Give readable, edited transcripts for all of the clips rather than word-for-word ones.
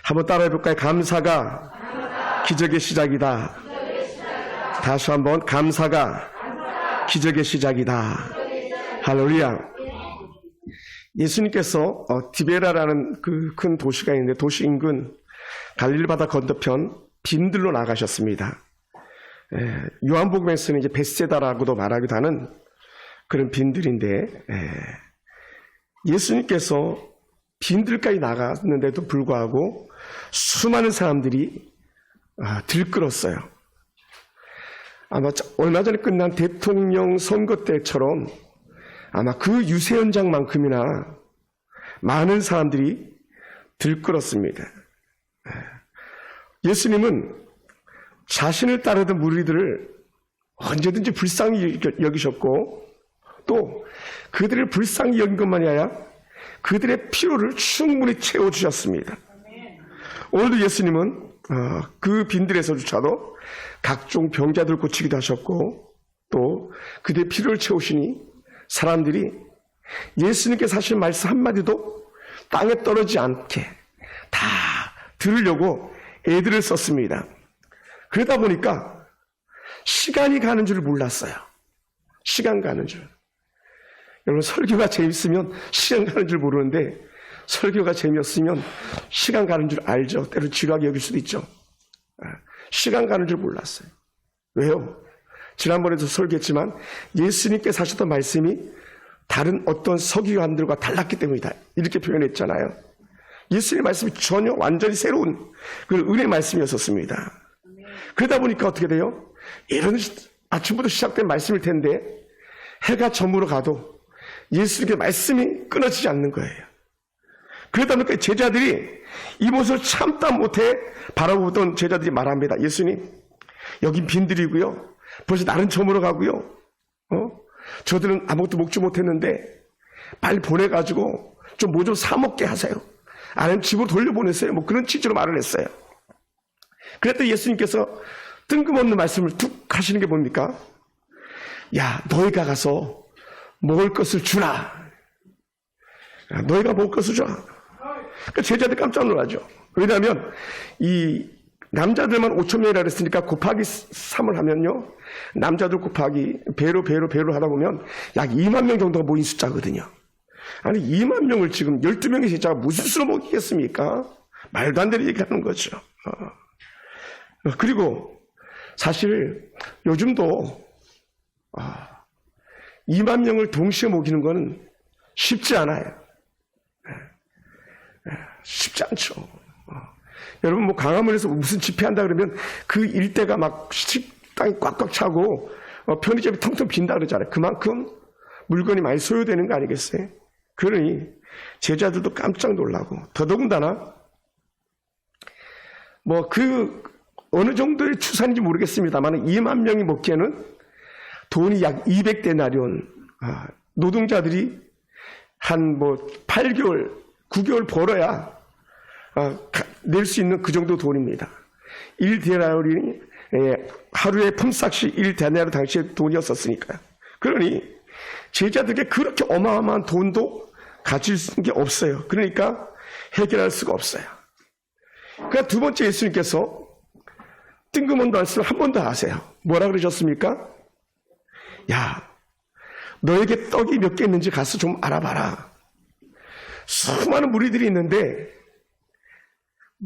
한번 따라해볼까요? 감사가 기적의 시작이다. 다시 한번 감사가 기적의 시작이다. 할렐루야. 예수님께서 디베라라는 그 큰 도시가 있는데 도시 인근 갈릴리 바다 건너편 빈들로 나가셨습니다. 요한복음에서는 이제 벳세다라고도 말하기도 하는 그런 빈들인데 예수님께서 빈들까지 나갔는데도 불구하고 수많은 사람들이 들끓었어요. 아마 얼마 전에 끝난 대통령 선거 때처럼 아마 그 유세 현장만큼이나 많은 사람들이 들끓었습니다. 예수님은 자신을 따르던 무리들을 언제든지 불쌍히 여기셨고 또 그들을 불쌍히 여긴 것만이 아니라 그들의 필요를 충분히 채워주셨습니다. 오늘도 예수님은 그 빈들에서조차도 각종 병자들 고치기도 하셨고 또 그들의 필요를 채우시니 사람들이 예수님께서 하신 말씀 한마디도 땅에 떨어지지 않게 다 들으려고 애들을 썼습니다. 그러다 보니까 시간이 가는 줄 몰랐어요. 시간 가는 줄. 여러분 설교가 재밌으면 시간 가는 줄 모르는데 설교가 재미없으면 시간 가는 줄 알죠. 때로 지루하게 여길 수도 있죠. 시간 가는 줄 몰랐어요. 왜요? 지난번에도 설교했지만 예수님께서 하셨던 말씀이 다른 어떤 서기관들과 달랐기 때문이다. 이렇게 표현했잖아요. 예수님의 말씀이 전혀 완전히 새로운 그 은혜의 말씀이었었습니다. 그러다 보니까 어떻게 돼요? 이런 아침부터 시작된 말씀일 텐데 해가 저물어 가도 예수님의 말씀이 끊어지지 않는 거예요. 그러다 보니까 제자들이 이 모습을 참다 못해 바라보던 제자들이 말합니다. 예수님, 여긴 빈들이고요. 벌써 날은 저물어 가고요. 저들은 아무것도 먹지 못했는데 빨리 보내가지고 좀 뭐 좀 사 먹게 하세요. 아니면 집으로 돌려보내세요. 뭐 그런 취지로 말을 했어요. 그랬더니 예수님께서 뜬금없는 말씀을 툭 하시는 게 뭡니까? 야, 너희가 가서 먹을 것을 주라. 야, 너희가 먹을 것을 주라. 그러니까 제자들 깜짝 놀라죠. 왜냐하면 이 남자들만 5,000명이라 그랬으니까 곱하기 3을 하면요. 남자들 곱하기 배로 하다 보면 약 2만 명 정도가 모인 숫자거든요. 아니 2만 명을 지금 12명의 제자가 무슨 수로 먹이겠습니까? 말도 안 되는 얘기하는 거죠. 그리고 사실 요즘도 2만 명을 동시에 먹이는 건 쉽지 않아요. 쉽지 않죠. 여러분 뭐 광화문에서 무슨 집회한다 그러면 그 일대가 막 식당이 꽉꽉 차고 편의점이 텅텅 빈다 그러잖아요. 그만큼 물건이 많이 소요되는 거 아니겠어요? 그러니 제자들도 깜짝 놀라고 더더군다나 뭐 그 어느 정도의 추산인지 모르겠습니다만 2만 명이 먹기에는 돈이 약 200데나리온 노동자들이 한 뭐 8개월 9개월 벌어야 낼 수 있는 그 정도 돈입니다. 1데나리온이 하루에 품삯이 1데나리온 당시의 돈이었었으니까요. 그러니 제자들에게 그렇게 어마어마한 돈도 가질 게 없어요. 그러니까 해결할 수가 없어요. 그러니까 두 번째 예수님께서 뜬금없는 말씀을 한 번 더 하세요. 뭐라 그러셨습니까? 야, 너에게 떡이 몇 개 있는지 가서 좀 알아봐라. 수많은 무리들이 있는데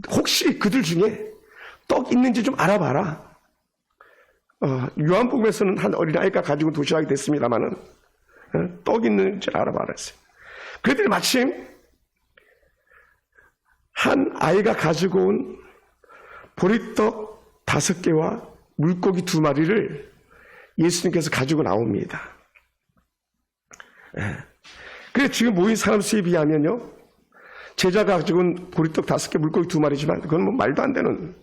혹시 그들 중에 떡 있는지 좀 알아봐라. 요한복음에서는 한 어린아이가 가지고 도시락이 됐습니다마는 떡 있는지 알아봐라 했어요. 그랬더니 마침 한 아이가 가지고 온 보리떡 5개와 물고기 2마리를 예수님께서 가지고 나옵니다. 그래서 지금 모인 사람 수에 비하면요, 제자가 가지고 온 보리떡 5개, 물고기 2마리지만 그건 뭐 말도 안 되는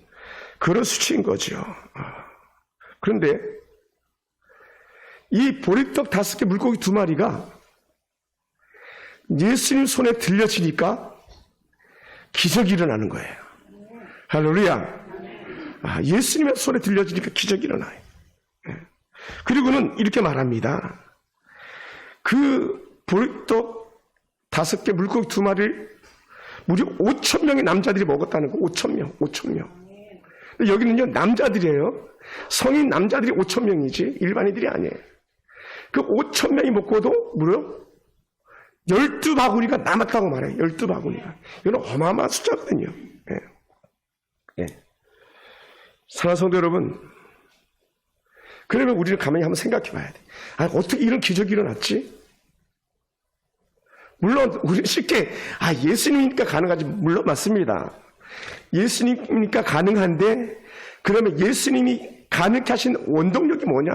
그런 수치인 거죠. 그런데 이 보리떡 5개, 물고기 2마리가 예수님 손에 들려지니까 기적이 일어나는 거예요. 할렐루야. 예수님의 손에 들려지니까 기적이 일어나요. 그리고는 이렇게 말합니다. 그 보리떡 5개, 물고기 2마리를 무려 5천 명의 남자들이 먹었다는 거. 5천 명, 5천 명. 근데 여기는요, 남자들이에요. 성인 남자들이 5천 명이지 일반인들이 아니에요. 그 5천 명이 먹고도 무려 12바구니가 남았다고 말해요. 12바구니가. 이건 어마어마한 숫자거든요. 예. 사랑하는 성도 여러분, 그러면 우리는 가만히 한번 생각해 봐야 돼. 어떻게 이런 기적이 일어났지? 물론 우리는 쉽게 예수님이니까 가능하지. 물론 맞습니다. 예수님이니까 가능한데, 그러면 예수님이 가능케 하신 원동력이 뭐냐?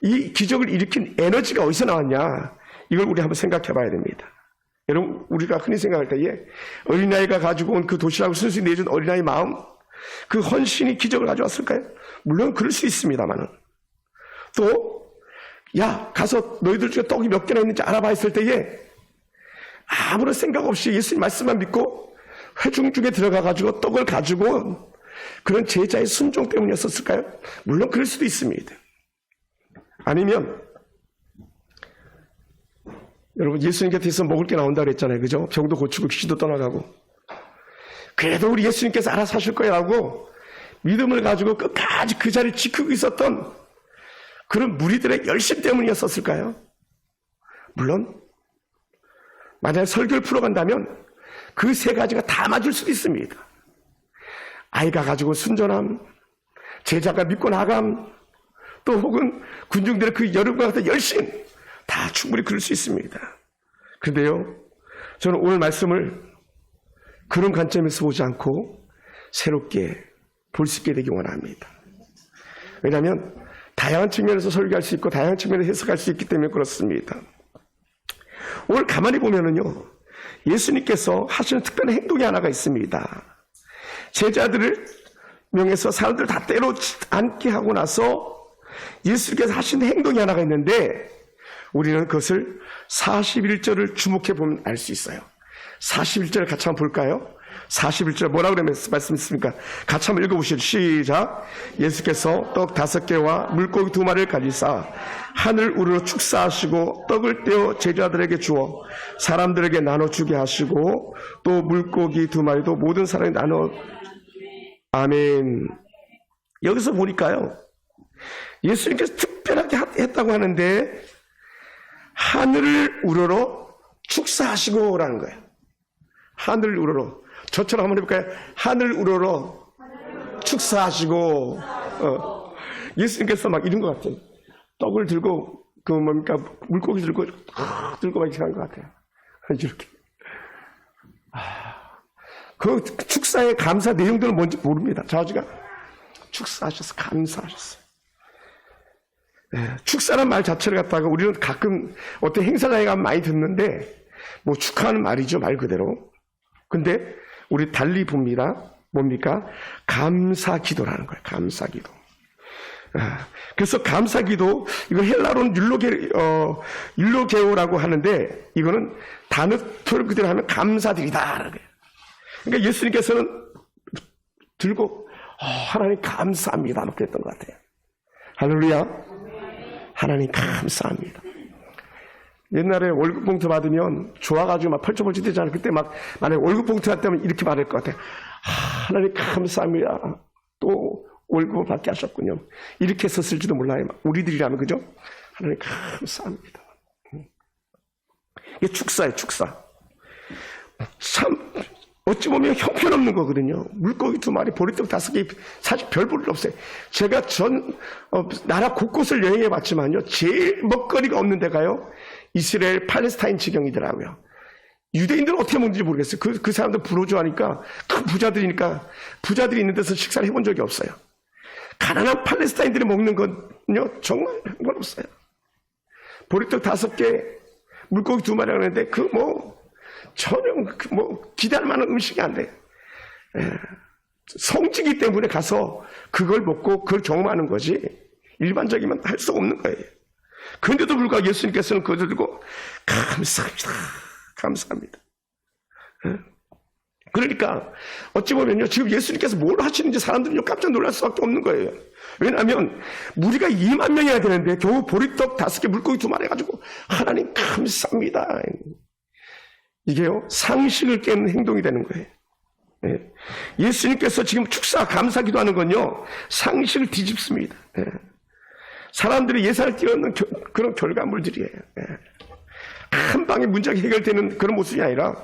이 기적을 일으킨 에너지가 어디서 나왔냐? 이걸 우리 한번 생각해 봐야 됩니다. 여러분, 우리가 흔히 생각할 때에 어린아이가 가지고 온 그 도시락을 순순히 내준 어린아이 마음, 그 헌신이 기적을 가져왔을까요? 물론 그럴 수 있습니다만은, 또 가서 너희들 중에 떡이 몇 개나 있는지 알아봐 했을 때에 아무런 생각 없이 예수님 말씀만 믿고 회중중에 들어가가지고 떡을 가지고 그런 제자의 순종 때문이었을까요? 물론 그럴 수도 있습니다. 아니면 여러분, 예수님 곁에서 먹을 게 나온다 그랬잖아요. 그죠? 병도 고치고 귀신도 떠나가고. 그래도 우리 예수님께서 알아서 하실 거라고 믿음을 가지고 끝까지 그 자리를 지키고 있었던 그런 무리들의 열심 때문이었을까요? 물론 만약에 설교를 풀어간다면 그 세 가지가 다 맞을 수도 있습니다. 아이가 가지고 순전함, 제자가 믿고 나감, 또 혹은 군중들의 그 여름과 같은 열심, 다 충분히 그럴 수 있습니다. 그런데요, 저는 오늘 말씀을 그런 관점에서 보지 않고 새롭게 볼 수 있게 되기 원합니다. 왜냐하면 다양한 측면에서 설교할 수 있고 다양한 측면에서 해석할 수 있기 때문에 그렇습니다. 오늘 가만히 보면은요, 예수님께서 하시는 특별한 행동이 하나가 있습니다. 제자들을 명해서 사람들 다 때로 앉게 하고 나서 예수님께서 하시는 행동이 하나가 있는데, 우리는 그것을 41절을 주목해 보면 알 수 있어요. 41절 같이 한번 볼까요? 41절 뭐라고 말씀했습니까? 같이 한번 읽어보시죠. 시작. 예수께서 떡 5개와 물고기 2마리를 가지사 하늘 우러러 축사하시고 떡을 떼어 제자들에게 주어 사람들에게 나눠주게 하시고 또 물고기 2마리도 모든 사람이 나눠. 아멘. 여기서 보니까요, 예수님께서 특별하게 했다고 하는데 하늘을 우러러 축사하시고라는 거예요. 하늘을 우러러. 저처럼 한번 해볼까요? 하늘 우러러 축사하시고. 예수님께서 막 이런 것 같아요. 떡을 들고 물고기 들고 막 이렇게 한 것 같아요. 이렇게. 그 축사의 감사 내용들은 뭔지 모릅니다. 좌우지가 축사하셔서 감사하셨어요. 축사란 말 자체를 갖다가 우리는 가끔 어떤 행사장에 가면 많이 듣는데 뭐 축하하는 말이죠, 말 그대로. 근데 우리 달리 봅니다. 뭡니까? 감사기도라는 거예요. 감사기도. 그래서 감사기도, 이거 헬라로는 율로게오라고 하는데, 이거는 단어 표현 그대로 하면 감사드리다. 그러니까 예수님께서는 들고 하나님 감사합니다 이렇게 했던 것 같아요. 할렐루야. 하나님 감사합니다. 옛날에 월급 봉투 받으면 좋아가지고 막 펄쩍펄쩍 되잖아요. 그때 막 만약에 월급 봉투 할 때면 이렇게 말할 것 같아요. 하나님 감사합니다. 또 월급을 받게 하셨군요. 이렇게 썼을지도 몰라요. 우리들이라면, 그죠? 하나님 감사합니다. 이게 축사예요, 축사. 참 어찌 보면 형편없는 거거든요. 물고기 2마리, 보리떡 5개, 사실 별 볼 일 없어요. 제가 나라 곳곳을 여행해 봤지만요, 제일 먹거리가 없는 데가요, 이스라엘 팔레스타인 지경이더라고요. 유대인들은 어떻게 먹는지 모르겠어요. 그 사람들 부르주아니까, 큰 부자들이니까, 부자들이 있는 데서 식사를 해본 적이 없어요. 가난한 팔레스타인들이 먹는 건요, 정말 상관없어요. 보리떡 5개, 물고기 2마리 하는데, 전혀 기대할 만한 음식이 안 돼. 성지기 때문에 가서 그걸 먹고 그걸 경험하는 거지, 일반적이면 할 수 없는 거예요. 그런데도 불구하고 예수님께서는 그걸 들고 감사합니다. 감사합니다. 그러니까 어찌 보면요, 지금 예수님께서 뭘 하시는지 사람들은 깜짝 놀랄 수밖에 없는 거예요. 왜냐하면 무리가 2만 명이나 되는데 겨우 보리떡 5개, 물고기 2마리 해가지고 하나님 감사합니다. 이게요, 상식을 깨는 행동이 되는 거예요. 예. 예수님께서 지금 축사 감사 기도하는 건요, 상식을 뒤집습니다. 예. 사람들이 예산을 뛰어넘는 그런 결과물들이에요. 예. 한 방에 문제가 해결되는 그런 모습이 아니라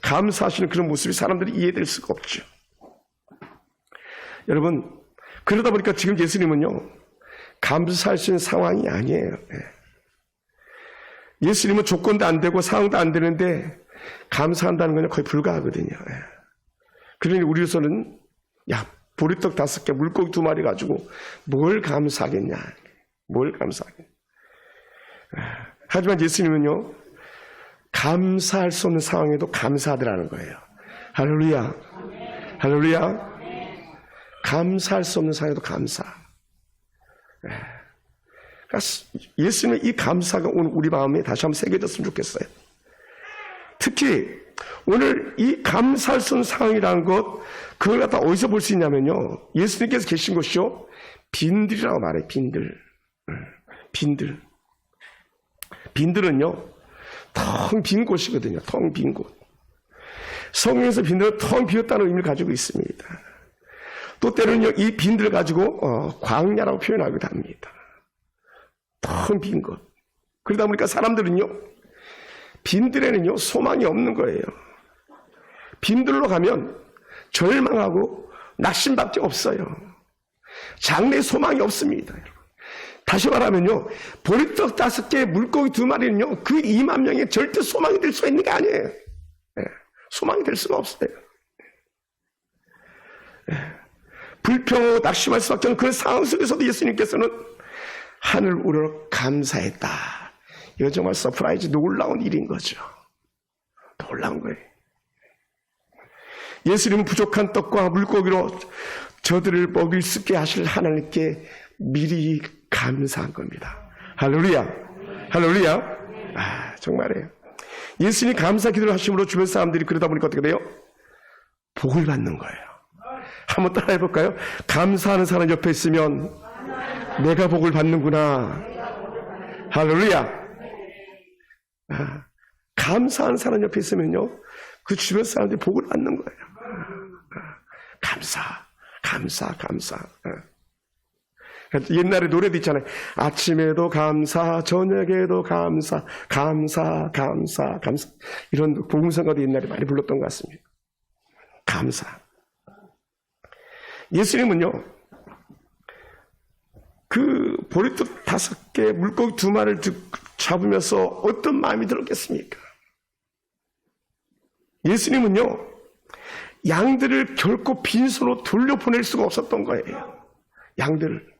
감사하시는 그런 모습이 사람들이 이해될 수가 없죠. 여러분, 그러다 보니까 지금 예수님은요, 감사하시는 상황이 아니에요. 예수님은 조건도 안 되고 상황도 안 되는데 감사한다는 건 거의 불가하거든요. 그러니 우리로서는 야, 보리떡 5개, 물고기 2마리 가지고 뭘 감사하겠냐. 뭘 감사하겠냐. 하지만 예수님은요, 감사할 수 없는 상황에도 감사하더라는 거예요. 할렐루야. 할렐루야. 감사할 수 없는 상황에도 감사. 그러니까 예수님의 이 감사가 오늘 우리 마음에 다시 한번 새겨졌으면 좋겠어요. 특히 오늘 이 감사할 수 없는 상황이라는 것, 그걸 갖다 어디서 볼 수 있냐면요, 예수님께서 계신 곳이요, 빈들이라고 말해요. 빈들. 빈들은요, 텅 빈 곳이거든요. 텅 빈 곳. 성경에서 빈들은 텅 비었다는 의미를 가지고 있습니다. 또 때로는요, 이 빈들을 가지고 광야라고 표현하기도 합니다. 텅 빈 것. 그러다 보니까 사람들은요, 빈들에는요, 소망이 없는 거예요. 빈들로 가면 절망하고 낙심밖에 없어요. 장래에 소망이 없습니다. 다시 말하면요, 보리떡 5개, 물고기 2마리는요, 그 2만 명의 절대 소망이 될 수가 있는 게 아니에요. 네, 소망이 될 수가 없어요. 네, 불평하고 낙심할 수밖에 없는 그런 상황 속에서도 예수님께서는 하늘 우러러 감사했다. 이건 정말 서프라이즈, 놀라운 일인 거죠. 놀라운 거예요. 예수님은 부족한 떡과 물고기로 저들을 먹일 수 있게 하실 하나님께 미리 감사한 겁니다. 할렐루야. 할렐루야. 아, 정말이에요. 예수님이 감사 기도를 하심으로 주변 사람들이 그러다 보니까 어떻게 돼요? 복을 받는 거예요. 한번 따라 해볼까요? 감사하는 사람 옆에 있으면 내가 복을 받는구나. 할렐루야. 아, 감사하는 사람 옆에 있으면요, 그 주변 사람들이 복을 받는 거예요. 감사. 옛날에 노래도 있잖아요. 아침에도 감사, 저녁에도 감사. 이런 복음성가도 옛날에 많이 불렀던 것 같습니다. 감사. 예수님은요, 그 보리떡 5개, 물고기 2마리를 잡으면서 어떤 마음이 들었겠습니까? 예수님은요, 양들을 결코 빈손으로 돌려보낼 수가 없었던 거예요. 양들을.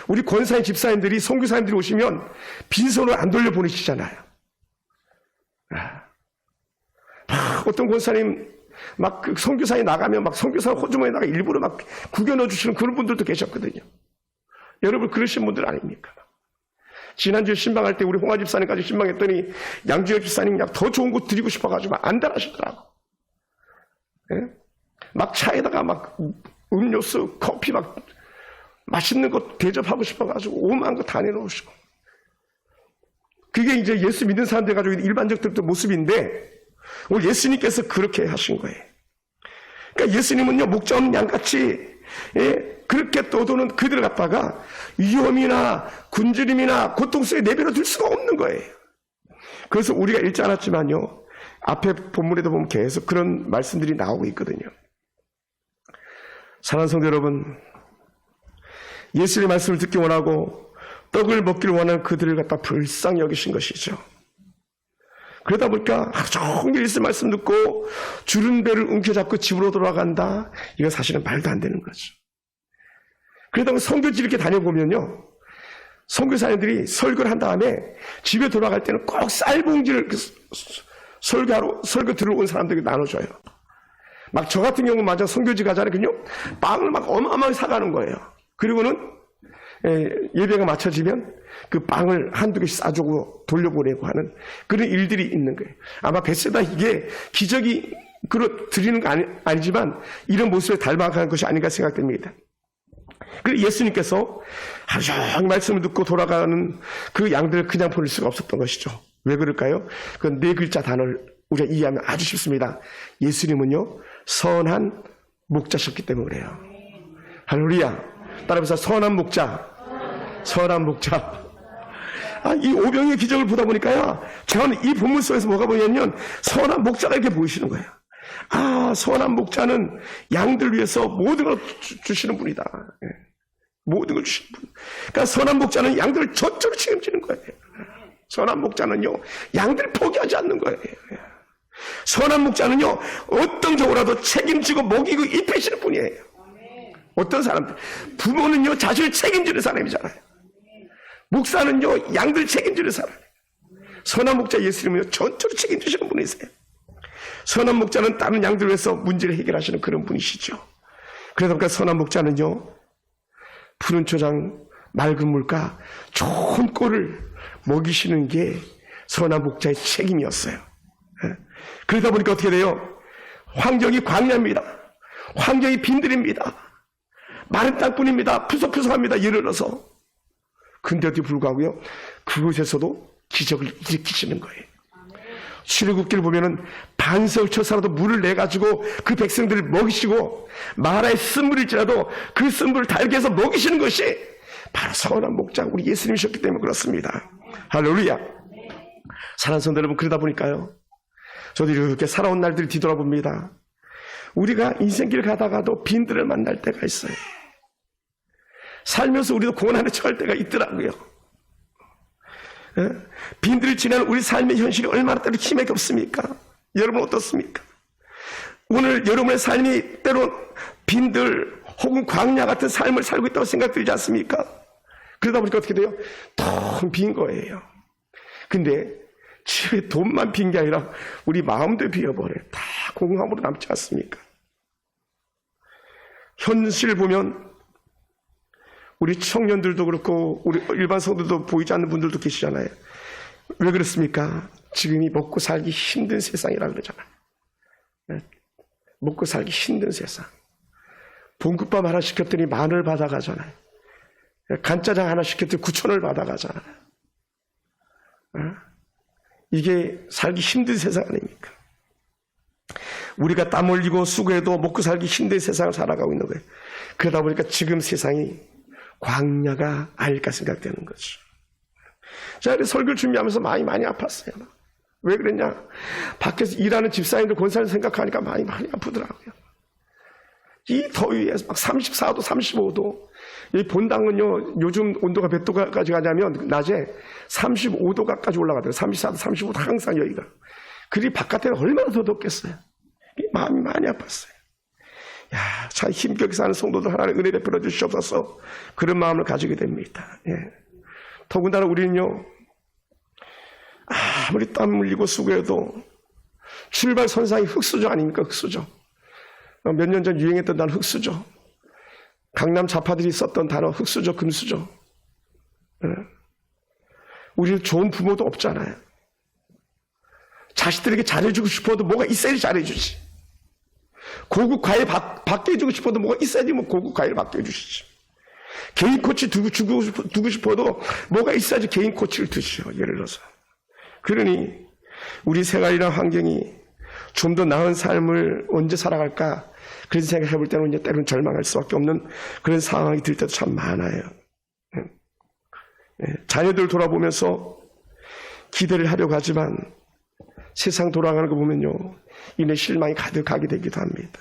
우리 권사님, 집사님들이, 선교사님들이 오시면 빈손으로 안 돌려보내시잖아요. 어떤 권사님, 막 그 선교사에 나가면 막 선교사 호주머니에다가 일부러 막 구겨 넣어주시는 그런 분들도 계셨거든요. 여러분, 그러신 분들 아닙니까? 지난주에 신방할 때 우리 홍화 집사님까지 신방했더니 양주혁 집사님 약 더 좋은 거 드리고 싶어가지고 안달하시더라고. 예? 막 차에다가 막 음료수, 커피 막 맛있는 거 대접하고 싶어가지고 오만 거 다 내놓으시고. 그게 이제 예수 믿는 사람들 가지고 일반적들도 모습인데 오늘 예수님께서 그렇게 하신 거예요. 그러니까 예수님은요, 목자 없는 양같이, 예, 그렇게 떠도는 그들을 갖다가 위험이나 굶주림이나 고통 속에 내버려 둘 수가 없는 거예요. 그래서 우리가 읽지 않았지만요, 앞에 본문에도 보면 계속 그런 말씀들이 나오고 있거든요. 사랑하는 성도 여러분, 예수의 말씀을 듣기 원하고 떡을 먹기를 원하는 그들을 갖다 불쌍히 여기신 것이죠. 그러다 보니까 하루 종일 예수 말씀 듣고 주른 배를 움켜잡고 집으로 돌아간다. 이건 사실은 말도 안 되는 거죠. 그러다 보니 선교지 이렇게 다녀보면요, 선교사님들이 설교를 한 다음에 집에 돌아갈 때는 꼭 쌀봉지를 설교 들어온 사람들에게 나눠줘요. 막 저 같은 경우는 맞아 선교지 가잖아요. 빵을 막 어마어마하게 사가는 거예요. 그리고는 예배가 맞춰지면 그 빵을 한두 개씩 싸주고 돌려보내고 하는 그런 일들이 있는 거예요. 아마 베세다 이게 기적이 드리는 거 아니지만 이런 모습에 닮아가는 것이 아닌가 생각됩니다. 그래서 예수님께서 하루 종일 말씀을 듣고 돌아가는 그 양들을 그냥 보낼 수가 없었던 것이죠. 왜 그럴까요? 그 네 글자 단어를 우리가 이해하면 아주 쉽습니다. 예수님은요, 선한 목자셨기 때문에 그래요. 할렐루야. 따라해서 선한 목자. 선한 목자. 이 오병이의 기적을 보다 보니까요, 저는 이 본문 속에서 뭐가 보이냐면 선한 목자가 이렇게 보이시는 거예요. 선한 목자는 양들 위해서 모든 걸 주시는 분이다. 모든 걸 주시는 분. 그러니까 선한 목자는 양들을 전적으로 책임지는 거예요. 선한 목자는요, 양들을 포기하지 않는 거예요. 선한 목자는요, 어떤 경우라도 책임지고 먹이고 입히시는 분이에요. 어떤 사람들, 부모는요, 자식을 책임지는 사람이잖아요. 목사는요, 양들 책임지는 사람. 선한 목자 예수님은요, 전적으로 책임지시는 분이세요. 선한 목자는 다른 양들 위해서 문제를 해결하시는 그런 분이시죠. 그러다 보니까 선한 목자는요, 푸른 초장, 맑은 물가, 좋은 꼴을 먹이시는 게 선한 목자의 책임이었어요. 그러다 보니까 어떻게 돼요? 환경이 광야입니다. 환경이 빈들입니다. 마른 땅뿐입니다. 푸석푸석합니다. 예를 들어서. 근데도 불구하고요, 그곳에서도 기적을 일으키시는 거예요. 출애굽기를 보면은 반석을 쳐서라도 물을 내가지고 그 백성들을 먹이시고, 마라의 쓴물일지라도 그 쓴물을 달게 해서 먹이시는 것이 바로 선한 목자 우리 예수님이셨기 때문에 그렇습니다. 할렐루야. 사랑하는 성도 여러분, 그러다 보니까요, 저도 이렇게 살아온 날들을 뒤돌아봅니다. 우리가 인생길 가다가도 빈들을 만날 때가 있어요. 살면서 우리도 고난에 처할 때가 있더라고요. 빈들을 지나는 우리 삶의 현실이 얼마나 때로 힘이 없습니까? 여러분 어떻습니까? 오늘 여러분의 삶이 때로 빈들 혹은 광야 같은 삶을 살고 있다고 생각들지 않습니까? 그러다 보니까 어떻게 돼요? 텅 빈 거예요. 근데 집에 돈만 빈 게 아니라 우리 마음도 비어버려요. 다 공허함으로 남지 않습니까? 현실 보면 우리 청년들도 그렇고 우리 일반 성도도 보이지 않는 분들도 계시잖아요. 왜 그렇습니까? 지금이 먹고 살기 힘든 세상이라 그러잖아요. 먹고 살기 힘든 세상. 볶음밥 하나 시켰더니 10,000원을 받아가잖아요. 간짜장 하나 시켰더니 9,000원을 받아가잖아요. 이게 살기 힘든 세상 아닙니까? 우리가 땀 흘리고 수고해도 먹고 살기 힘든 세상을 살아가고 있는 거예요. 그러다 보니까 지금 세상이 광야가 아닐까 생각되는 거죠. 제가 설교를 준비하면서 많이 아팠어요. 왜 그랬냐? 밖에서 일하는 집사님들 권사님 생각하니까 많이 아프더라고요. 이 더위에 막 34도, 35도. 이 본당은요, 요즘 온도가 몇 도까지 가냐면, 낮에 35도까지 올라가더라고요. 34도, 35도 항상 여기가. 그리 바깥에는 얼마나 더 덥겠어요. 마음이 많이 아팠어요. 야, 참 힘겹게 사는 성도들 하나님 은혜 베풀어 주시옵소서. 그런 마음을 가지게 됩니다. 예. 더군다나 우리는요, 아무리 땀 흘리고 수고해도 출발 선상이 흙수저 아닙니까? 흙수저. 몇 년 전 유행했던 단어 흙수저. 강남 좌파들이 썼던 단어 흙수저, 금수저. 예. 우리는 좋은 부모도 없잖아요. 자식들에게 잘해주고 싶어도 뭐가 있어야지 잘해주지. 고급 과일 받게 해주고 싶어도 뭐가 있어야지 뭐 고급 과일 받게 해주시지. 개인 코치 두고 싶어도 뭐가 있어야지 개인 코치를 두시죠. 예를 들어서. 그러니 우리 생활이나 환경이 좀 더 나은 삶을 언제 살아갈까 그런 생각해 볼 때는 이제 때로는 절망할 수밖에 없는 그런 상황이 들 때도 참 많아요. 자녀들 돌아보면서 기대를 하려고 하지만 세상 돌아가는 거 보면요, 이내 실망이 가득하게 되기도 합니다.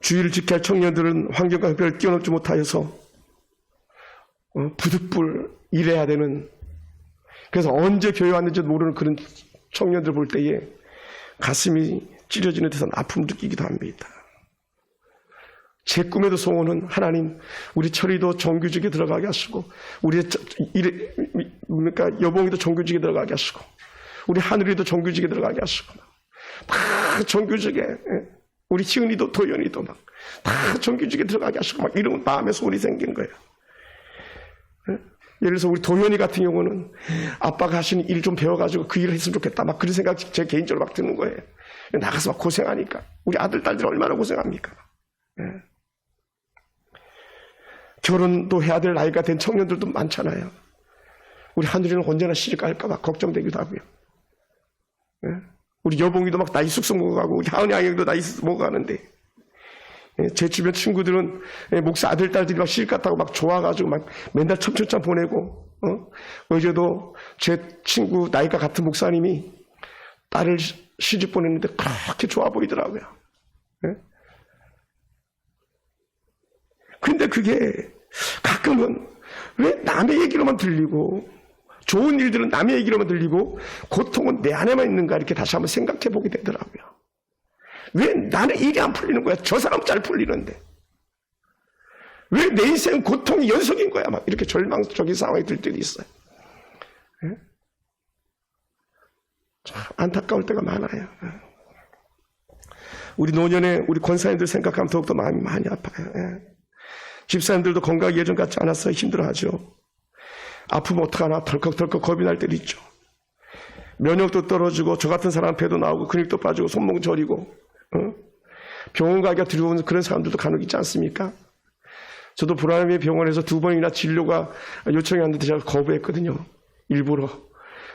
주의를 지켜야 할 청년들은 환경과 흡혈을 뛰어넘지 못하여서 부득불 일해야 되는, 그래서 언제 교회 왔는지도 모르는 그런 청년들 볼 때에 가슴이 찢어지는 듯한 아픔을 느끼기도 합니다. 제 꿈에도 소원은 하나님, 우리 철이도 정규직에 들어가게 하시고, 우리 그러니까 여봉이도 정규직에 들어가게 하시고, 우리 하늘이도 정규직에 들어가게 하시고, 다 정규직에, 우리 지은이도 도연이도 막 다 정규직에 들어가게 하시고, 막 이런 마음에 소원이 생긴 거예요. 예를 들어서 우리 도연이 같은 경우는 아빠가 하시는 일 좀 배워가지고 그 일을 했으면 좋겠다, 막 그런 생각이 제 개인적으로 막 드는 거예요. 나가서 막 고생하니까. 우리 아들, 딸들 얼마나 고생합니까? 결혼도 해야 될 나이가 된 청년들도 많잖아요. 우리 하늘이는 언제나 시집 갈까봐 걱정되기도 하고요. 예? 우리 여봉이도 막 나이 쑥쑥 먹어가고, 우리 하은이 아이도 나이 쑥쑥 먹어가는데, 예? 제 주변 친구들은 목사 아들, 딸들이 막 시집 갔다고 막 좋아가지고 막 맨날 첨첨참 보내고, 어제도 제 친구 나이가 같은 목사님이 딸을 시집 보냈는데 그렇게 좋아 보이더라고요. 예? 근데 그게 가끔은 왜 남의 얘기로만 들리고, 좋은 일들은 남의 얘기로만 들리고, 고통은 내 안에만 있는가, 이렇게 다시 한번 생각해 보게 되더라고요. 왜 나는 일이 안 풀리는 거야? 저 사람 잘 풀리는데. 왜 내 인생 고통이 연속인 거야? 막 이렇게 절망적인 상황이 들 때도 있어요. 예? 참 안타까울 때가 많아요. 우리 노년에 우리 권사님들 생각하면 더욱더 마음이 많이 아파요. 예. 집사님들도 건강이 예전 같지 않아서 힘들어하죠. 아프면 어떡하나 덜컥덜컥 겁이 날 때도 있죠. 면역도 떨어지고 저 같은 사람 배도 나오고 근육도 빠지고 손목 저리고 병원 가기가 두려운 그런 사람들도 간혹 있지 않습니까? 저도 불암의 병원에서 2번이나 진료가 요청이 왔는데 제가 거부했거든요. 일부러.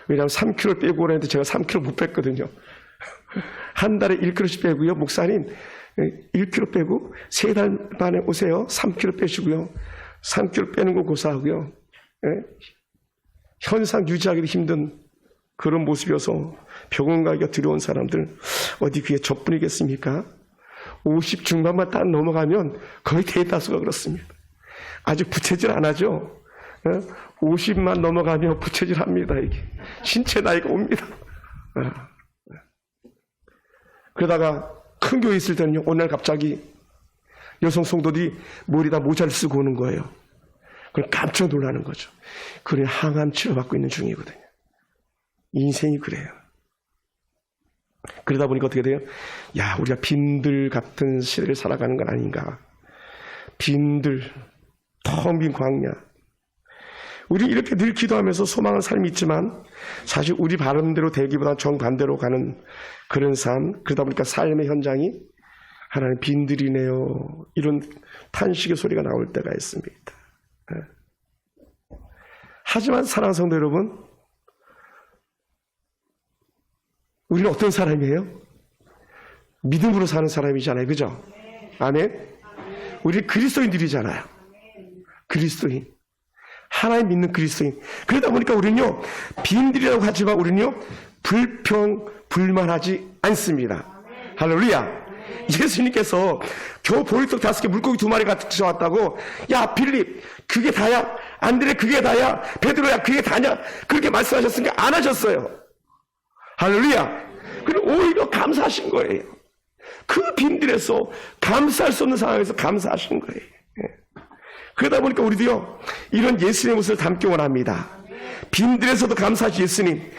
왜냐하면 3kg 빼고 오라는데 제가 3kg 못 뺐거든요. 한 달에 1kg씩 빼고요. 목사님 1kg 빼고 3달 만에 오세요. 3kg 빼시고요. 3kg 빼는 거 고사하고요. 예? 현상 유지하기도 힘든 그런 모습이어서 병원 가기가 두려운 사람들 어디 귀에 적분이겠습니까? 50 중반만 딱 넘어가면 거의 대다수가 그렇습니다. 아직 부채질 안 하죠? 50만 넘어가면 부채질 합니다. 이게 신체 나이가 옵니다. 그러다가 큰 교회 있을 때는요, 어느 날 갑자기 여성 성도들이 머리에다 모자를 쓰고 오는 거예요. 그걸 깜짝 놀라는 거죠. 그래, 항암 치료받고 있는 중이거든요. 인생이 그래요. 그러다 보니까 어떻게 돼요? 야, 우리가 빈들 같은 시대를 살아가는 건 아닌가. 빈들, 텅 빈 광야. 우리 이렇게 늘 기도하면서 소망하는 삶이 있지만 사실 우리 바람대로 되기보다 정반대로 가는 그런 삶. 그러다 보니까 삶의 현장이 하나님 빈들이네요. 이런 탄식의 소리가 나올 때가 있습니다. 하지만 사랑하는 성도 여러분, 우리는 어떤 사람이에요? 믿음으로 사는 사람이잖아요. 그죠? 아멘? 우리 그리스도인들이잖아요. 그리스도인. 하나님 믿는 그리스도인. 그러다 보니까 우리는요, 빈들이라고 하지만 우리는요, 불평불만하지 않습니다. 할렐루야. 예수님께서 겨우 보리떡 5개 물고기 2마리 가져왔다고, 야 빌립 그게 다야? 안드레 그게 다야? 베드로야 그게 다냐? 그렇게 말씀하셨으니까 안 하셨어요. 할렐루야. 그리고 오히려 감사하신 거예요. 그 빈들에서 감사할 수 없는 상황에서 감사하신 거예요. 그러다 보니까 우리도요, 이런 예수님의 모습을 담기 원합니다. 빈들에서도 감사하신 예수님,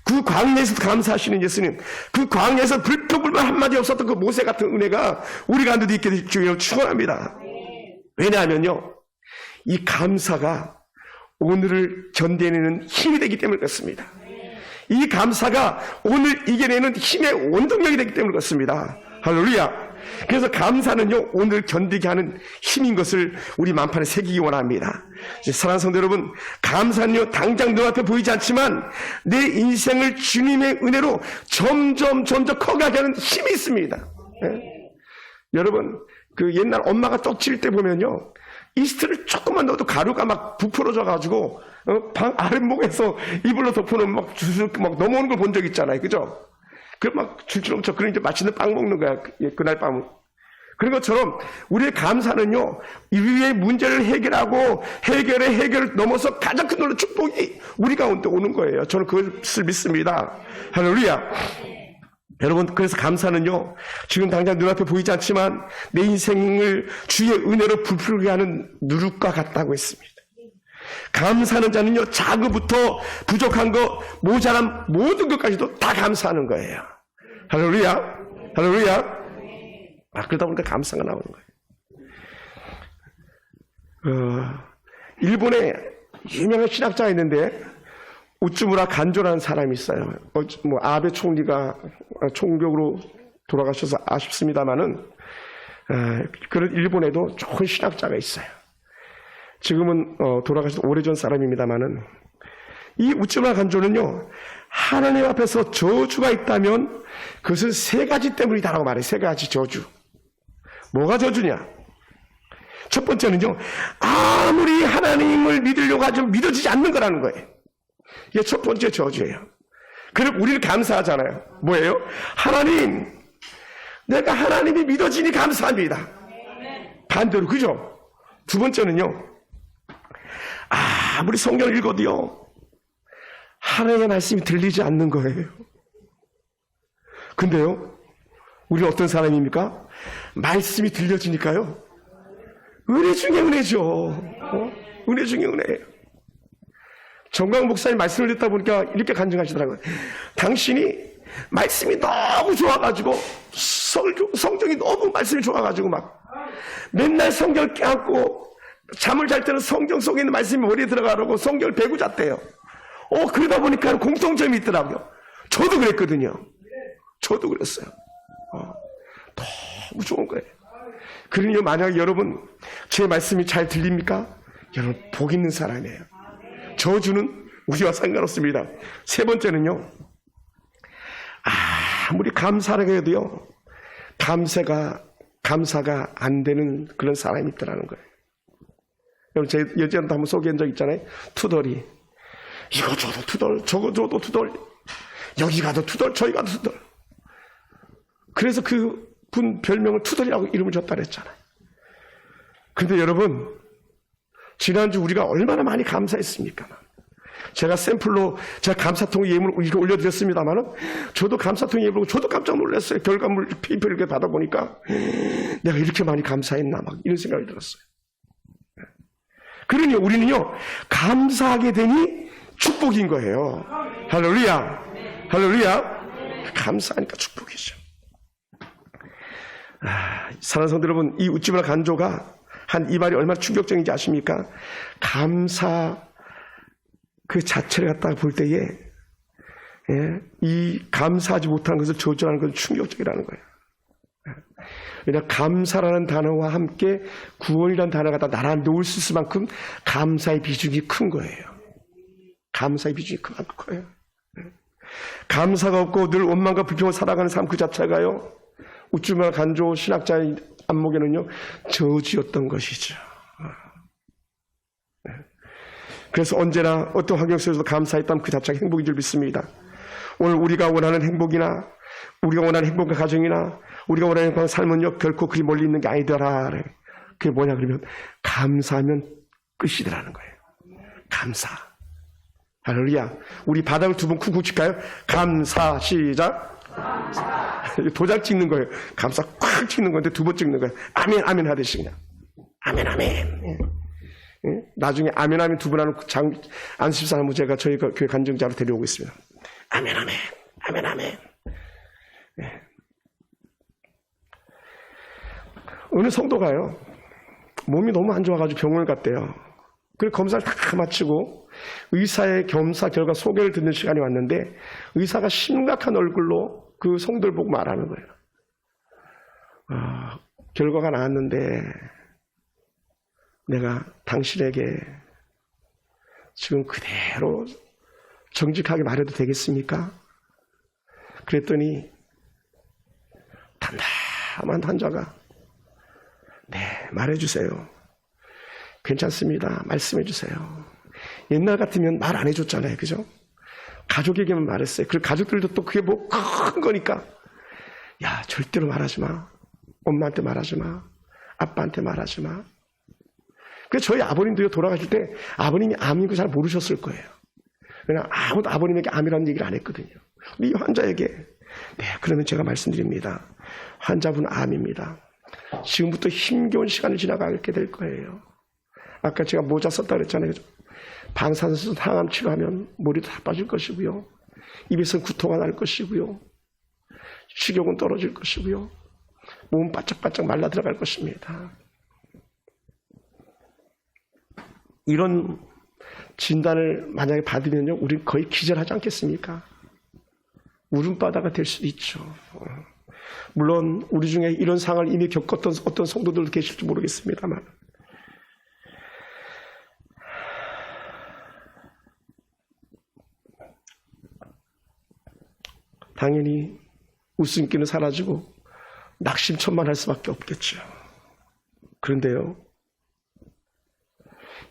그 광야에서도 감사하시는 예수님, 그 광야에서 불평불만 한마디 없었던 그 모세 같은 은혜가 우리 가운데도 있게 될 줄 축원합니다. 왜냐하면요, 이 감사가 오늘을 견뎌내는 힘이 되기 때문에 그렇습니다. 이 감사가 오늘 이겨내는 힘의 원동력이 되기 때문에 그렇습니다. 할렐루야. 그래서 감사는요, 오늘 견디게 하는 힘인 것을 우리 만판에 새기기 원합니다. 사랑하는 성도 여러분, 감사는요, 당장 눈앞에 보이지 않지만 내 인생을 주님의 은혜로 점점 커가게 하는 힘이 있습니다. 네? 여러분, 그 옛날 엄마가 떡칠 때 보면요, 이스트를 조금만 넣어도 가루가 막 부풀어져 가지고 방 아랫목에서 이불로 덮어놓으면 막 주술 막 넘어오는 걸 본 적 있잖아요. 그죠? 그 막 줄줄 엄청 그런 이제 맛있는 빵 먹는 거야. 그날 밤은. 그런 것처럼 우리의 감사는요, 이 위의 문제를 해결하고 해결을 넘어서 가장 큰 놀라운 축복이 우리 가운데 오는 거예요. 저는 그것을 믿습니다. 할렐루야. 여러분, 그래서 감사는요, 지금 당장 눈앞에 보이지 않지만 내 인생을 주의 은혜로 부풀게 하는 누룩과 같다고 했습니다. 감사하는 자는요, 작은부터 부족한 거, 모자란 모든 것까지도 다 감사하는 거예요. 할렐루야. 할렐루야. 그러다 보니까 감사가 나오는 거예요. 일본에 유명한 신학자가 있는데, 우츠무라 간조라는 사람이 있어요. 아베 총리가 총격으로 돌아가셔서 아쉽습니다만은, 그런 일본에도 좋은 신학자가 있어요. 지금은 돌아가셔서 오래전 사람입니다만은, 이 웃지마 간조는요, 하나님 앞에서 저주가 있다면 그것은 세 가지 때문이다라고 말해요. 세 가지 저주. 뭐가 저주냐? 첫 번째는요, 아무리 하나님을 믿으려고 하지만 믿어지지 않는 거라는 거예요. 이게 첫 번째 저주예요. 그럼 우리는 감사하잖아요. 뭐예요? 하나님, 내가 하나님이 믿어지니 감사합니다. 반대로, 그죠? 두 번째는요, 아무리 성경을 읽어도요, 하나님의 말씀이 들리지 않는 거예요. 근데요, 우리는 어떤 사람입니까? 말씀이 들려지니까요, 은혜 중에 은혜죠. 은혜 중에 은혜예요. 정광 목사님 말씀을 듣다 보니까 이렇게 간증하시더라고요. 당신이 말씀이 너무 좋아가지고, 성경이 너무 말씀이 좋아가지고 막 맨날 성경을 깨닫고 잠을 잘 때는 성경 속에 있는 말씀이 머리에 들어가라고 성경을 배고 잤대요. 그러다 보니까 공통점이 있더라고요. 저도 그랬거든요. 저도 그랬어요. 너무 좋은 거예요. 그러니 만약에 여러분 제 말씀이 잘 들립니까? 여러분 복 있는 사람이에요. 저주는 우리와 상관없습니다. 세 번째는요, 아무리 감사를 해도요, 감사가 안 되는 그런 사람이 있더라는 거예요. 여러분 제 예전에도 한번 소개한 적 있잖아요. 투덜이. 이거 줘도 투덜, 저거 줘도 투덜, 여기 가도 투덜, 저기 가도 투덜. 그래서 그 분 별명을 투덜이라고 이름을 줬다 그랬잖아요. 근데 여러분, 지난주 우리가 얼마나 많이 감사했습니까? 제가 샘플로 제가 감사통 예물을 이렇게 올려드렸습니다만, 저도 감사통 예물을 저도 깜짝 놀랐어요. 결과물 페이퍼를 이렇게 받아보니까 내가 이렇게 많이 감사했나 막 이런 생각이 들었어요. 그러니 우리는요, 감사하게 되니 축복인 거예요. 할렐루야. 할렐루야. 감사하니까 축복이죠. 사랑하는 성도 여러분, 이 웃지마 간조가 한 이 말이 얼마나 충격적인지 아십니까? 감사 그 자체를 갖다가 볼 때에, 이 감사하지 못한 것을 저주하는 것은 충격적이라는 거예요. 왜냐, 감사라는 단어와 함께 구원이라는 단어가 다 나라 놓을 수 있을 만큼 감사의 비중이 큰 거예요. 감사의 비중이 그만큼 커요. 감사가 없고 늘 원망과 불평을 살아가는 삶 그 자체가요, 웃지마 간조 신학자의 안목에는요, 저주였던 것이죠. 그래서 언제나 어떤 환경 속에서도 감사했다면 그 자체가 행복인 줄 믿습니다. 오늘 우리가 원하는 행복이나 우리가 원하는 행복한 가정이나 우리가 원하는 행복한 삶은요, 결코 그리 멀리 있는 게 아니더라. 그게 뭐냐 그러면 감사하면 끝이더라는 거예요. 감사. 할렐루야. 우리 바닥을 두 번 쿵쿵 칠까요? 감사. 시작. 도장 찍는 거예요. 감사 콱 찍는 건데 두 번 찍는 거예요. 아멘 아멘 하듯이 그냥 아멘 아멘. 나중에 아멘 아멘 두 번 하는 안수집사람을 제가 저희 교회 간증자로 데려오고 있습니다. 아멘 아멘 아멘 아멘. 어느 성도가요, 몸이 너무 안 좋아가지고 병원을 갔대요. 그리고 검사를 다 마치고 의사의 검사 결과 소개를 듣는 시간이 왔는데, 의사가 심각한 얼굴로 그 성도를 보고 말하는 거예요. 결과가 나왔는데 내가 당신에게 지금 그대로 정직하게 말해도 되겠습니까? 그랬더니 담담한 환자가 네, 말해주세요. 괜찮습니다. 말씀해주세요. 옛날 같으면 말 안 해줬잖아요. 그죠? 가족에게만 말했어요. 그리고 가족들도 또 그게 뭐 큰 거니까, 야, 절대로 말하지 마. 엄마한테 말하지 마. 아빠한테 말하지 마. 그래서 저희 아버님도요, 돌아가실 때 아버님이 암인 거 잘 모르셨을 거예요. 왜냐하면 아무도 아버님에게 암이라는 얘기를 안 했거든요. 이 환자에게, 네, 그러면 제가 말씀드립니다. 환자분 암입니다. 지금부터 힘겨운 시간을 지나가게 될 거예요. 아까 제가 모자 썼다 그랬잖아요. 방사선수 항암 치료하면 머리도 다 빠질 것이고요. 입에서 구토가 날 것이고요. 식욕은 떨어질 것이고요. 몸은 바짝바짝 말라 들어갈 것입니다. 이런 진단을 만약에 받으면요, 우리는 거의 기절하지 않겠습니까? 울음바다가 될 수도 있죠. 물론 우리 중에 이런 상황을 이미 겪었던 어떤 성도들도 계실지 모르겠습니다만, 당연히 웃음기는 사라지고 낙심천만할 수밖에 없겠죠. 그런데요,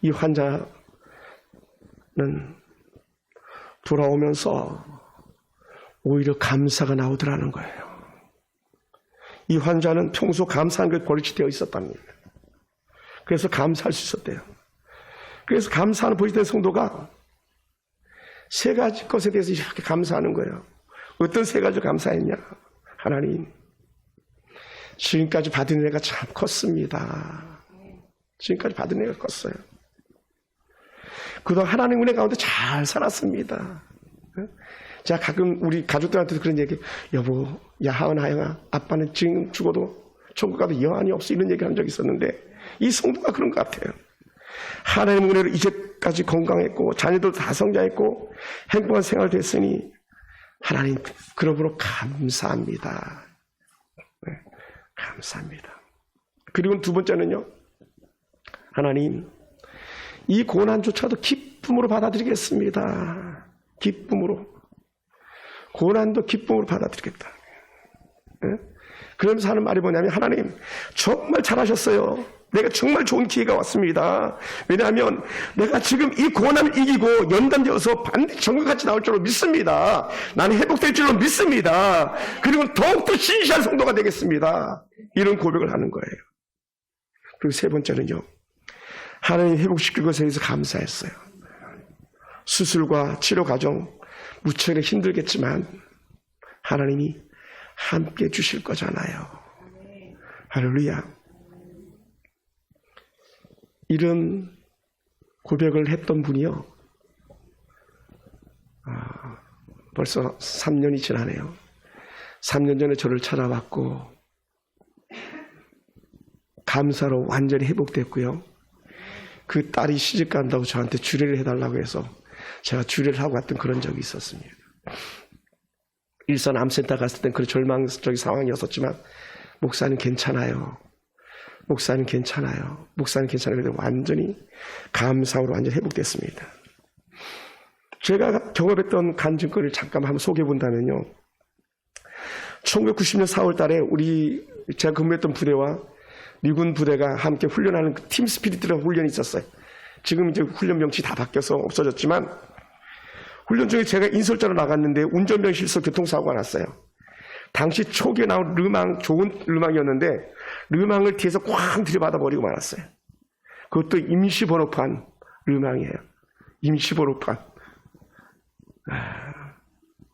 이 환자는 돌아오면서 오히려 감사가 나오더라는 거예요. 이 환자는 평소 감사한 게 버릇이 되어 있었답니다. 그래서 감사할 수 있었대요. 그래서 감사하는 버릇이 된 성도가 세 가지 것에 대해서 이렇게 감사하는 거예요. 어떤 세 가지 감사했냐? 하나님, 지금까지 받은 은혜가 참 컸습니다. 지금까지 받은 은혜가 컸어요. 그동안 하나님 은혜 가운데 잘 살았습니다. 제가 가끔 우리 가족들한테도 그런 얘기, 여보, 야, 하은아, 아빠는 지금 죽어도 천국 가도 여한이 없어, 이런 얘기 한 적이 있었는데, 이 성도가 그런 것 같아요. 하나님 은혜로 이제까지 건강했고, 자녀도 다 성장했고, 행복한 생활 됐으니, 하나님, 그러므로 감사합니다. 네, 감사합니다. 그리고 두 번째는요, 하나님, 이 고난조차도 기쁨으로 받아들이겠습니다. 기쁨으로. 고난도 기쁨으로 받아들이겠다. 네? 그러면서 하는 말이 뭐냐면, 하나님, 정말 잘하셨어요. 내가 정말 좋은 기회가 왔습니다. 왜냐하면 내가 지금 이 고난을 이기고 연단되어서 반드시 정글같이 나올 줄로 믿습니다. 나는 회복될 줄로 믿습니다. 그리고 더욱더 신실한 성도가 되겠습니다. 이런 고백을 하는 거예요. 그리고 세 번째는요, 하나님 회복시킬 것에 대해서 감사했어요. 수술과 치료 과정 무척이나 힘들겠지만 하나님이 함께 주실 거잖아요. 할렐루야. 이런 고백을 했던 분이요, 벌써 3년이 지나네요. 3년 전에 저를 찾아왔고 감사로 완전히 회복됐고요. 그 딸이 시집 간다고 저한테 주례를 해달라고 해서 제가 주례를 하고 왔던 그런 적이 있었습니다. 일선 암센터 갔을 땐 그런 절망적인 상황이었었지만, 목사님 괜찮아요. 목사님 괜찮아요. 목사님 괜찮아요. 그래서 완전히 감사로 완전히 회복됐습니다. 제가 경험했던 간 증거를 잠깐 한번 소개해 본다면요, 1990년 4월 달에 제가 근무했던 부대와 미군 부대가 함께 훈련하는 팀 스피릿이라는 훈련이 있었어요. 지금 이제 훈련 명칭이 다 바뀌어서 없어졌지만, 훈련 중에 제가 인솔자로 나갔는데 운전병 실서 교통사고가 났어요. 당시 초기에 나온 르망, 좋은 르망이었는데 르망을 뒤에서 꽉 들이받아 버리고 말았어요. 그것도 임시번호판 르망이에요. 임시번호판.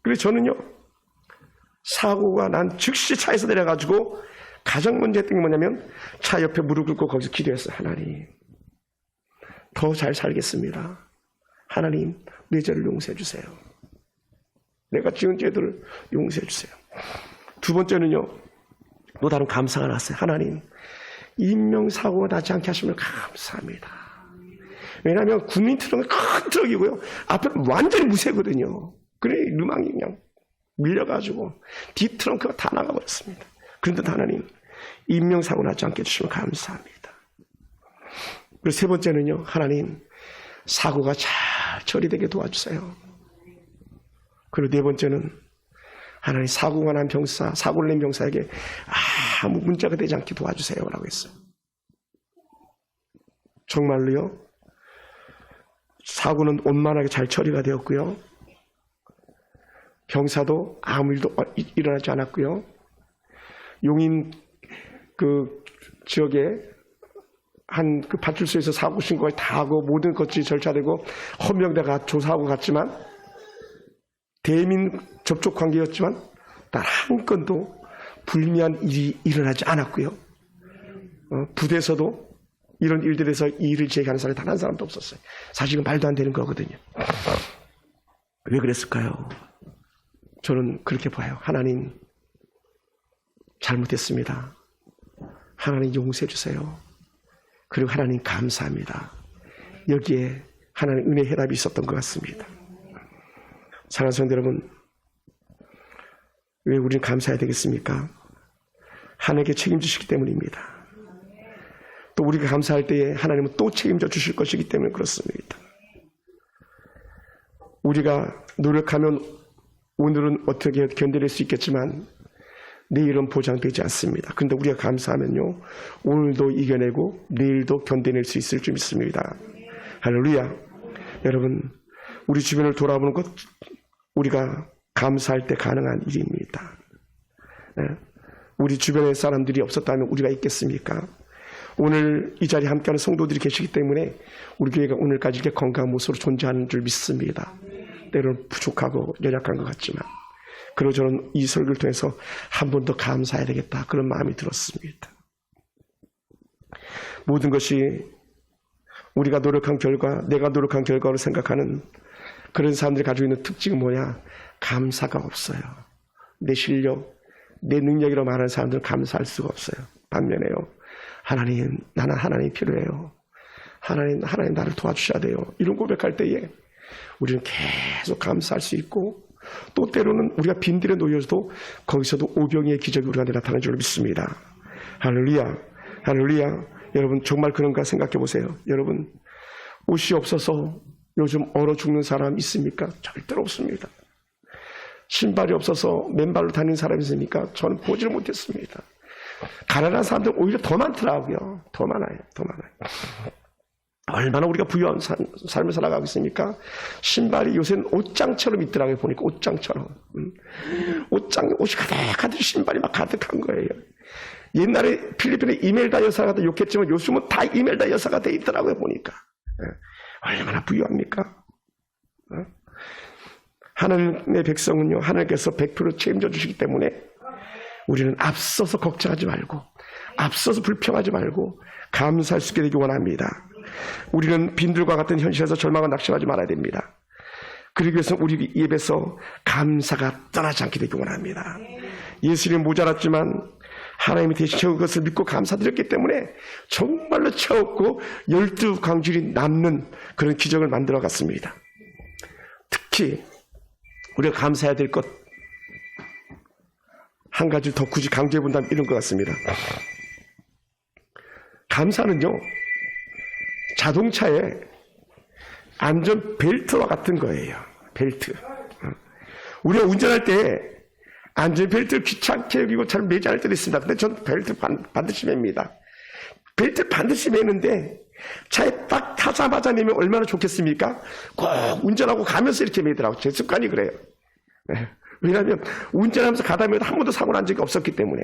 그래서 저는요, 사고가 난 즉시 차에서 내려가지고 가장 먼저 했던 게 뭐냐면 차 옆에 무릎 꿇고 거기서 기도했어요. 하나님, 더 잘 살겠습니다. 하나님, 내 죄를 용서해 주세요. 내가 지은 죄들을 용서해 주세요. 두 번째는요, 또 다른 감사가 났어요. 하나님, 인명사고가 나지 않게 하시면 감사합니다. 왜냐하면 국민 트럭은 큰 트럭이고요, 앞에는 완전히 무쇠거든요. 그래 르망이 그냥 밀려가지고 뒤 트렁크가 다 나가버렸습니다. 그런데 하나님, 인명사고 나지 않게 해주시면 감사합니다. 그리고 세 번째는요, 하나님, 사고가 잘 처리되게 도와주세요. 그리고 네 번째는 하나님, 사고가 난 병사, 사고를 낸 병사에게 아무 문제가 되지 않게 도와주세요 라고 했어요. 정말로요, 사고는 원만하게 잘 처리가 되었고요, 병사도 아무 일도 일어나지 않았고요, 용인 그 지역에 한 그 파출소에서 사고 신고가 다 하고 모든 것이 절차되고 헌병대가 조사하고 갔지만, 대민 접촉 관계였지만 단 한 건도 불미한 일이 일어나지 않았고요, 부대에서도 이런 일들에서 이 일을 제기하는 사람이 단 한 사람도 없었어요. 사실은 말도 안 되는 거거든요. 왜 그랬을까요? 저는 그렇게 봐요. 하나님, 잘못했습니다. 하나님, 용서해 주세요. 그리고 하나님, 감사합니다. 여기에 하나님 은혜 해답이 있었던 것 같습니다. 사랑하는 성도 여러분, 왜 우리는 감사해야 되겠습니까? 하나님께 책임지시기 때문입니다. 또 우리가 감사할 때에 하나님은 또 책임져 주실 것이기 때문에 그렇습니다. 우리가 노력하면 오늘은 어떻게 견뎌낼 수 있겠지만 내일은 보장되지 않습니다. 그런데 우리가 감사하면요, 오늘도 이겨내고 내일도 견뎌낼 수 있을 줄 믿습니다. 할렐루야. 여러분, 우리 주변을 돌아보는 것 우리가 감사할 때 가능한 일입니다. 우리 주변의 사람들이 없었다면 우리가 있겠습니까? 오늘 이 자리에 함께하는 성도들이 계시기 때문에 우리 교회가 오늘까지 이렇게 건강한 모습으로 존재하는 줄 믿습니다. 때로는 부족하고 연약한 것 같지만 그러나 저는 이 설교를 통해서 한 번 더 감사해야 되겠다, 그런 마음이 들었습니다. 모든 것이 우리가 노력한 결과, 내가 노력한 결과로 생각하는 그런 사람들이 가지고 있는 특징은 뭐냐? 감사가 없어요. 내 실력, 내 능력이라고 말하는 사람들은 감사할 수가 없어요. 반면에요, 하나님, 나는 하나님이 필요해요. 하나님 나를 도와주셔야 돼요. 이런 고백할 때에 우리는 계속 감사할 수 있고, 또 때로는 우리가 빈들에 놓여서도 거기서도 오병이의 기적이 우리 가운데 나타나는 줄 믿습니다. 할렐루야, 할렐루야. 여러분 정말 그런가 생각해 보세요. 여러분, 옷이 없어서 요즘 얼어 죽는 사람 있습니까? 절대로 없습니다. 신발이 없어서 맨발로 다니는 사람이 있습니까? 저는 보지를 못했습니다. 가난한 사람들 오히려 더 많더라고요. 더 많아요. 얼마나 우리가 부유한 삶을 살아가고 있습니까? 신발이 요새는 옷장처럼 있더라고요. 보니까 옷장처럼. 옷이 가득 신발이 막 가득한 거예요. 옛날에 필리핀의 이멜다 여사가 욕했지만 요즘은 다 이멜다 여사가 돼 있더라고요. 보니까. 얼마나 부유합니까? 하나님의 백성은요, 하나님께서 100% 책임져 주시기 때문에 우리는 앞서서 걱정하지 말고, 앞서서 불평하지 말고 감사할 수 있게 되기 원합니다. 우리는 빈들과 같은 현실에서 절망과 낙심하지 말아야 됩니다. 그러기 위해서 우리 입에서 감사가 떠나지 않게 되기 원합니다. 예수님은 모자랐지만 하나님이 대신 채운 것을 믿고 감사드렸기 때문에 정말로 채웠고 12광줄이 남는 그런 기적을 만들어 갔습니다. 특히 우리가 감사해야 될 것 한 가지를 더 굳이 강조해 본다면 이런 것 같습니다. 감사는요, 자동차의 안전벨트와 같은 거예요. 벨트. 우리가 운전할 때 안전벨트를 귀찮게 여기고 잘 매지 않을 때도 있습니다. 근데 전 벨트 반드시 맵니다. 벨트 반드시 매는데 차에 딱 타자마자 매면 얼마나 좋겠습니까? 꼭 운전하고 가면서 이렇게 매더라고요. 제 습관이 그래요. 왜냐하면 운전하면서 가다 보면 한 번도 사고 난 적이 없었기 때문에.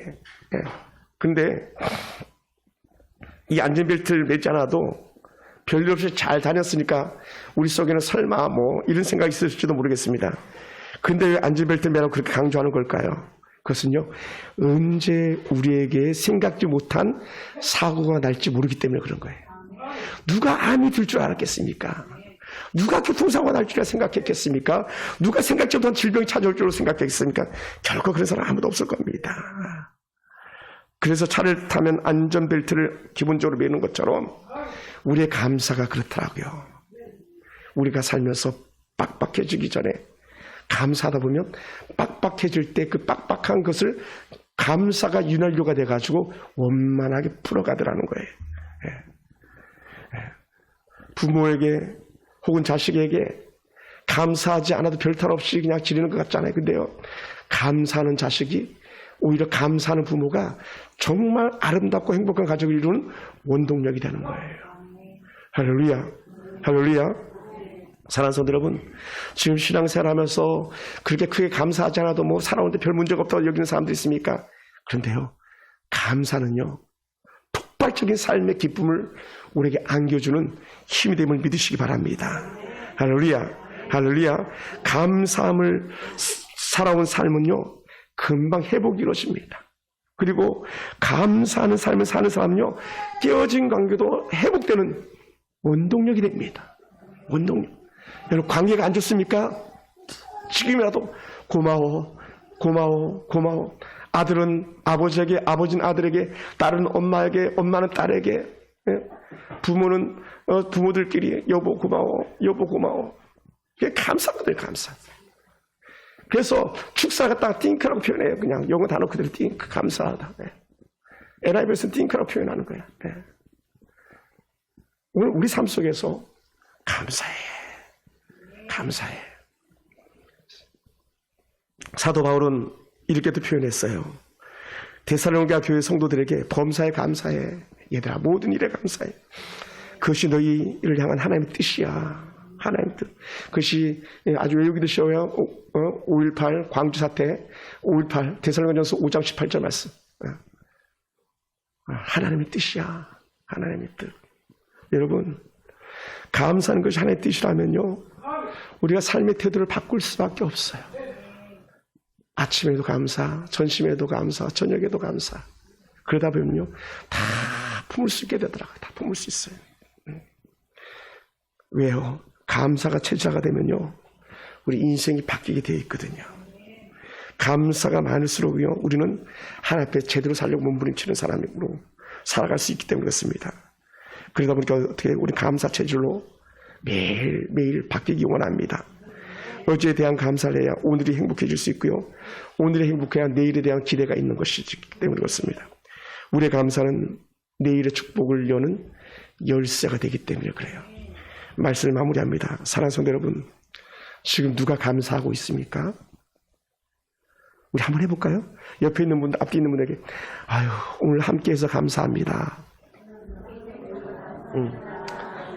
근데 이 안전벨트를 매지 않아도 별일 없이 잘 다녔으니까 우리 속에는 설마 뭐 이런 생각이 있을지도 모르겠습니다. 근데 왜 안전벨트를 매라고 그렇게 강조하는 걸까요? 그것은요, 언제 우리에게 생각지 못한 사고가 날지 모르기 때문에 그런 거예요. 누가 암이 들 줄 알았겠습니까? 누가 교통사고가 날 줄 생각했겠습니까? 누가 생각지 못한 질병이 찾아올 줄 생각했겠습니까? 결코 그런 사람 아무도 없을 겁니다. 그래서 차를 타면 안전벨트를 기본적으로 매는 것처럼 우리의 감사가 그렇더라고요. 우리가 살면서 빡빡해지기 전에 감사하다 보면 빡빡해질 때 그 빡빡한 것을 감사가 윤활유가 돼가지고 원만하게 풀어가더라는 거예요. 부모에게 혹은 자식에게 감사하지 않아도 별탈 없이 그냥 지내는 것 같잖아요. 근데요, 감사하는 자식이 오히려 감사하는 부모가 정말 아름답고 행복한 가족을 이루는 원동력이 되는 거예요. 할렐루야, 할렐루야. 사랑하는 성도 여러분, 지금 신앙생활하면서 그렇게 크게 감사하지 않아도 뭐 살아오는데 별 문제가 없다고 여기는 사람들이 있습니까? 그런데요, 감사는요, 폭발적인 삶의 기쁨을 우리에게 안겨주는 힘이 됨을 믿으시기 바랍니다. 할렐루야, 할렐루야. 감사함을 살아온 삶은요, 금방 회복이 이루어집니다. 그리고 감사하는 삶을 사는 사람은요, 깨어진 관계도 회복되는 원동력이 됩니다. 원동력. 여러분, 관계가 안 좋습니까? 지금이라도 고마워, 고마워, 고마워. 아들은 아버지에게, 아버지는 아들에게, 딸은 엄마에게, 엄마는 딸에게, 부모는 부모들끼리 여보 고마워, 여보 고마워. 이게 감사거든요, 감사. 그래서 축사 갖다가 띵크라고 표현해요. 그냥 영어 단어 그대로 띵크, 감사하다. NIV에서는 띵크라고 표현하는 거야. 오늘 우리 삶 속에서 감사해, 감사해. 사도 바울은 이렇게도 표현했어요. 데살로니가 교회 성도들에게 범사에 감사해. 얘들아, 모든 일에 감사해. 그것이 너희를 향한 하나님의 뜻이야. 하나님의 뜻. 그것이 아주 외우기도 쉬워요. 5.18 광주 사태, 5.18 데살로니가전서 5장 18절 말씀. 하나님의 뜻이야. 하나님의 뜻. 여러분, 감사하는 것이 하나님의 뜻이라면요, 우리가 삶의 태도를 바꿀 수밖에 없어요. 아침에도 감사, 점심에도 감사, 저녁에도 감사. 그러다 보면요, 다 품을 수 있게 되더라고요. 다 품을 수 있어요. 왜요? 감사가 체질화가 되면요, 우리 인생이 바뀌게 되어 있거든요. 감사가 많을수록요, 우리는 하나님 앞에 제대로 살려고 몸부림치는 사람으로 살아갈 수 있기 때문에 그렇습니다. 그러다 보니까 어떻게 우리 감사 체질로 매일매일 바뀌기 원합니다. 어제에 대한 감사를 해야 오늘이 행복해질 수 있고요, 오늘이 행복해야 내일에 대한 기대가 있는 것이기 때문에 그렇습니다. 우리의 감사는 내일의 축복을 여는 열쇠가 되기 때문에 그래요. 말씀을 마무리합니다. 사랑하는 성도 여러분, 지금 누가 감사하고 있습니까? 우리 한번 해볼까요? 옆에 있는 분, 앞에 있는 분에게, 아유, 오늘 함께해서 감사합니다.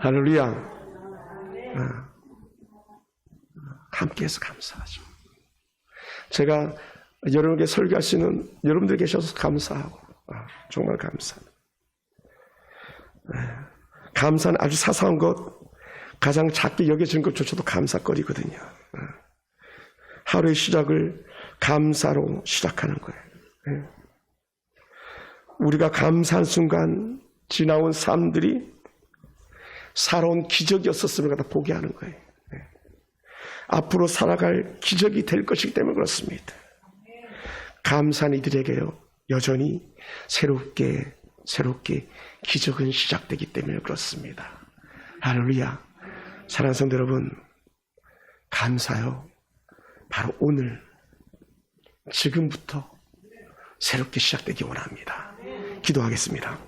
할렐루야. 함께해서 감사하죠. 제가 여러분에게 설교할 수 있는 여러분들 계셔서 감사하고, 정말 감사합니다. 감사는 아주 사소한 것, 가장 작게 여겨지는 것조차도 감사거리거든요. 하루의 시작을 감사로 시작하는 거예요. 우리가 감사한 순간 지나온 삶들이 살아온 기적이었었음을 갖다 보게 하는 거예요. 앞으로 살아갈 기적이 될 것이기 때문에 그렇습니다. 감사한 이들에게요, 여전히 새롭게 기적은 시작되기 때문에 그렇습니다. 할렐루야. 사랑하는 성도 여러분, 감사요, 바로 오늘 지금부터 새롭게 시작되기 원합니다. 기도하겠습니다.